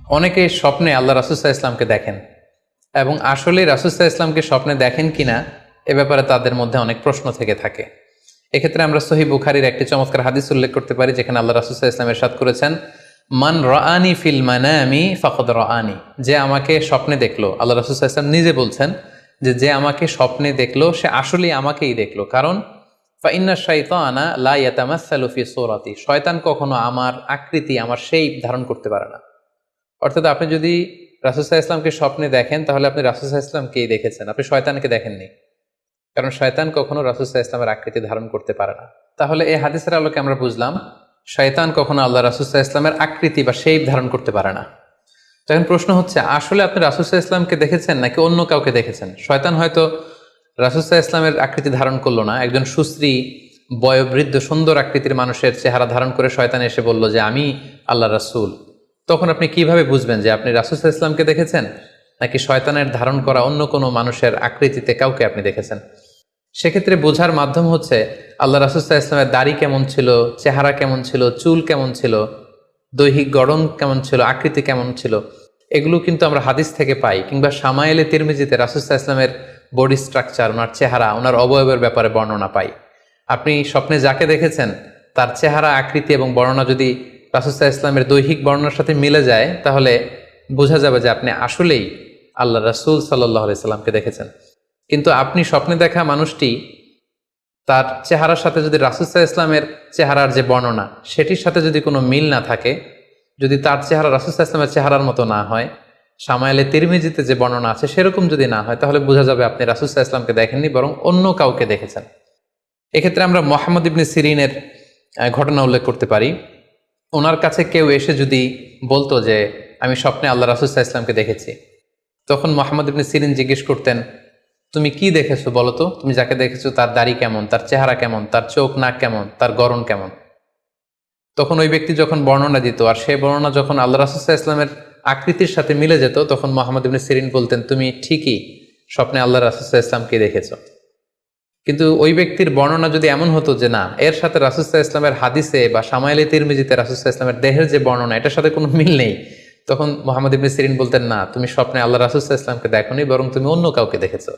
অনেকে স্বপ্নে আল্লাহ রাসূল সাল্লাল্লাহু আলাইহি ইসলামকে দেখেন এবং আসলে রাসূল সাল্লাল্লাহু আলাইহি ইসলামকে স্বপ্নে দেখেন কিনা এ ব্যাপারে তাদের মধ্যে অনেক প্রশ্ন থেকে থাকে। এক্ষেত্রে আমরা সহিহ বুখারীর একটি চমৎকার হাদিস উল্লেখ করতে পারি, যেখানে আল্লাহ রাসূল সাল্লাল্লাহু আলাইহি ইসলাম ইরশাদ করেছেন, মান রাআনি ফিল মানামি ফাকাদ রাআনি। যে আমাকে স্বপ্নে দেখলো, আল্লাহ রাসূল সাল্লাল্লাহু আলাইহি ইসলাম নিজে বলছেন যে আমাকে স্বপ্নে দেখলো সে আসলেই আমাকেই দেখলো। কারণ ফাইন্না শাইতানা লা ইয়াতামাসসালু ফি সূরাতি, শয়তান কখনো আমার আকৃতি, আমার শেপ ধারণ করতে পারে না। অর্থাৎ আপনি যদি রাসূল সাল্লাল্লাহু আলাইহি ইসলামকে স্বপ্নে দেখেন, তাহলে আপনি রাসূল সাল্লাল্লাহু আলাইহি ইসলামকেই দেখেছেন, আপনি শয়তানকে দেখেননি। কারণ শয়তান কখনো রাসূল সাল্লাল্লাহু আলাইহি ইসলামের আকৃতি ধারণ করতে পারে না। তাহলে এই হাদিসের আলোকে আমরা বুঝলাম শয়তান কখনো আল্লাহ রাসূল সাল্লাল্লাহু আলাইহি ইসলামের আকৃতি বা শেপ ধারণ করতে পারে না। তখন প্রশ্ন হচ্ছে, আসলে আপনি রাসূল সাল্লাল্লাহু আলাইহি ইসলামকে দেখেছেন নাকি অন্য কাউকে দেখেছেন? শয়তান হয়তো রাসূল সাল্লাল্লাহু আলাইহি ইসলামের আকৃতি ধারণ করলো না, একজন সুশ্রী বয়োবৃদ্ধ সুন্দর আকৃতির মানুষের চেহারা ধারণ করে শয়তান এসে বলল যে আমি আল্লাহ রাসূল। তখন আপনি কিভাবে বুঝবেন যে আপনি রাসূল সাল্লাল্লাহু আলাইহি ইসলামকে দেখেছেন নাকি শয়তানের ধারণ করা অন্য কোনো মানুষের আকৃতিতে কাউকে আপনি দেখেছেন? সেক্ষেত্রে বোঝার মাধ্যম হচ্ছে আল্লাহ রাসূল সাল্লাল্লাহু আলাইহি ইসলামের দাড়ি কেমন ছিল, চেহারা কেমন ছিল, চুল কেমন ছিল, দৈহিক গড়ন কেমন ছিল, আকৃতি কেমন ছিল, এগুলো কিন্তু আমরা হাদিস থেকে পাই, কিংবা শামায়েলে তিরমিজিতে রাসূল সাল্লাল্লাহু আলাইহি ইসলামের বডি স্ট্রাকচার, ওনার চেহারা, ওনার অবয়বের ব্যাপারে বর্ণনা পাই। আপনি স্বপ্নে যাকে দেখেছেন তার চেহারা, আকৃতি এবং বর্ণনা যদি রাসূল সাল্লাল্লাহু আলাইহি ইসলামের দৈহিক বর্ণনার সাথে মিলে যায়, তাহলে বোঝা যাবে যে আপনি আসলেই আল্লাহ রাসূল সাল্লাল্লাহু আলাইহি সাল্লামকে দেখেছেন। কিন্তু আপনি স্বপ্নে দেখা মানুষটি, তার চেহারার সাথে যদি রাসূল সাল্লাল্লাহু আলাইহি ইসলামের চেহারার যে বর্ণনা সেটির সাথে যদি কোনো মিল না থাকে, যদি তার চেহারা রাসূল সাল্লাল্লাহু আলাইহি ইসলামের চেহারার মতো না হয়, শামায়েলে তিরমিজিতে যে বর্ণনা আছে সেরকম যদি না হয়, তাহলে বোঝা যাবে আপনি রাসূল সাল্লাল্লাহু আলাইহি ইসলামকে দেখেননি, বরং অন্য কাউকে দেখেছেন। এক্ষেত্রে আমরা মুহাম্মদ ইবনে সিরিনের ঘটনা উল্লেখ করতে পারি। ওনার কাছে কেউ এসে যদি বলতো যে আমি স্বপ্নে আল্লাহ রাসূল সাল্লাল্লাহু আলাইহি ইসলামকে দেখেছি, তখন মুহাম্মদ ইবনে সিরিন জিজ্ঞেস করতেন, তুমি কি দেখেছো বলো তো? তুমি যাকে দেখেছো তার দাড়ি কেমন, তার চেহারা কেমন, তার চোখ নাক কেমন, তার গড়ন কেমন? তখন ওই ব্যক্তি যখন বর্ণনা দিত, আর সেই বর্ণনা যখন আল্লাহ রাসূল সাল্লাল্লাহু আলাইহি ইসলামের আকৃতির সাথে মিলে যেত, তখন মুহাম্মদ ইবনে সিরিন বলতেন, তুমি ঠিকই স্বপ্নে আল্লাহ রাসূল সাল্লাল্লাহু আলাইহি ইসলামকে দেখেছো। কিন্তু ওই ব্যক্তির বর্ণনা যদি এমন হতো যে না, এর সাথে রাসূল সাল্লাল্লাহু আলাইহি ইসলামের হাদিসে বা শামায়েলে তিরমিজিতে রাসূল সাল্লাল্লাহু আলাইহি ইসলামের দেহের যে বর্ণনা, এটার সাথে কোনো মিল নেই, তখন মুহাম্মদ ইবনে সিরিন বলতেন, না, তুমি স্বপ্নে আল্লাহ রাসূল সাল্লাল্লাহু আলাইহি ইসলামকে দেখোনি, বরং তুমি অন্য কাউকে দেখেছো।